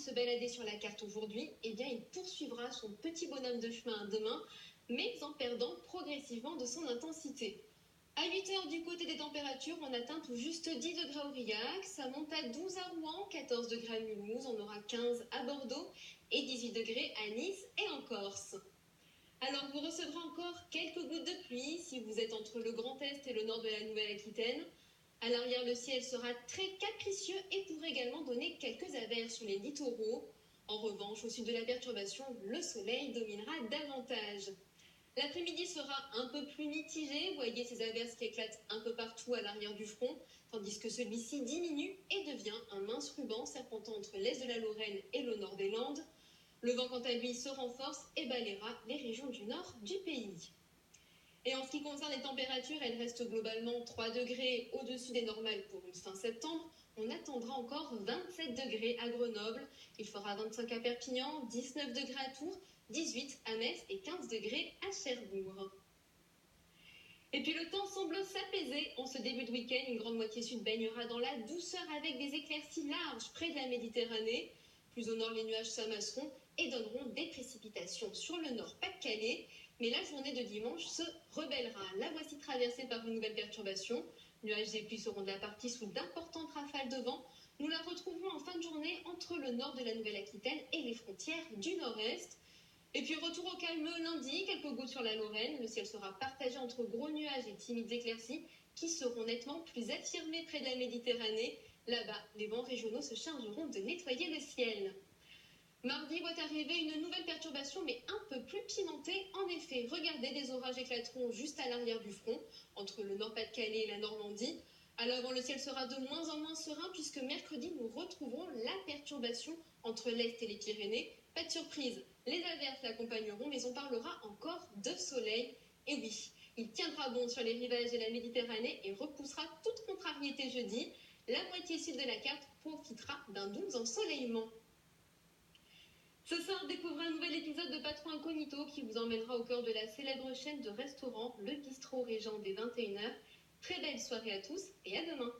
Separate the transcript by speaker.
Speaker 1: se balader sur la carte aujourd'hui, eh bien il poursuivra son petit bonhomme de chemin demain, mais en perdant progressivement de son intensité. À 8 heures du côté des températures, on atteint tout juste 10 degrés à Aurillac, ça monte à 12 à Rouen, 14 degrés à Mulhouse, on aura 15 à Bordeaux et 18 degrés à Nice et en Corse. Alors vous recevrez encore quelques gouttes de pluie si vous êtes entre le Grand Est et le nord de la Nouvelle-Aquitaine. À l'arrière, le ciel sera très capricieux et pourrait également donner quelques averses sur les littoraux. En revanche, au sud de la perturbation, le soleil dominera davantage. L'après-midi sera un peu plus mitigé, voyez ces averses qui éclatent un peu partout à l'arrière du front, tandis que celui-ci diminue et devient un mince ruban serpentant entre l'est de la Lorraine et le nord des Landes. Le vent, quant à lui, se renforce et balayera les régions du nord du pays. Et en ce qui concerne les températures, elles restent globalement 3 degrés au-dessus des normales pour une fin septembre. On attendra encore 27 degrés à Grenoble, il fera 25 à Perpignan, 19 degrés à Tours, 18 à Metz et 15 degrés à Cherbourg. Et puis le temps semble s'apaiser en ce début de week-end. Une grande moitié sud baignera dans la douceur avec des éclaircies larges près de la Méditerranée. Plus au nord, les nuages s'amasseront et donneront des précipitations sur le nord Pas-de-Calais. Mais la journée de dimanche se rebellera. La voici traversée par une nouvelle perturbation. Nuages et pluies seront de la partie sous d'importantes rafales de vent. Nous la retrouverons en fin de journée entre le nord de la Nouvelle-Aquitaine et les frontières du nord-est. Et puis retour au calme lundi, quelques gouttes sur la Lorraine. Le ciel sera partagé entre gros nuages et timides éclaircies qui seront nettement plus affirmés près de la Méditerranée. Là-bas, les vents régionaux se chargeront de nettoyer le ciel. Mardi voit arriver une nouvelle perturbation, mais un peu plus pimentée. En effet, regardez, des orages éclateront juste à l'arrière du front, entre le Nord-Pas-de-Calais et la Normandie. À l'avant, le ciel sera de moins en moins serein, puisque mercredi, nous retrouverons la perturbation entre l'Est et les Pyrénées. Pas de surprise, les averses l'accompagneront, mais on parlera encore de soleil. Et oui, il tiendra bon sur les rivages de la Méditerranée et repoussera toute contrariété jeudi. La moitié sud de la carte profitera d'un doux ensoleillement. Ce soir, découvrez un nouvel épisode de Patron Incognito qui vous emmènera au cœur de la célèbre chaîne de restaurants Le Bistrot Régent dès 21 h. Très belle soirée à tous et à demain.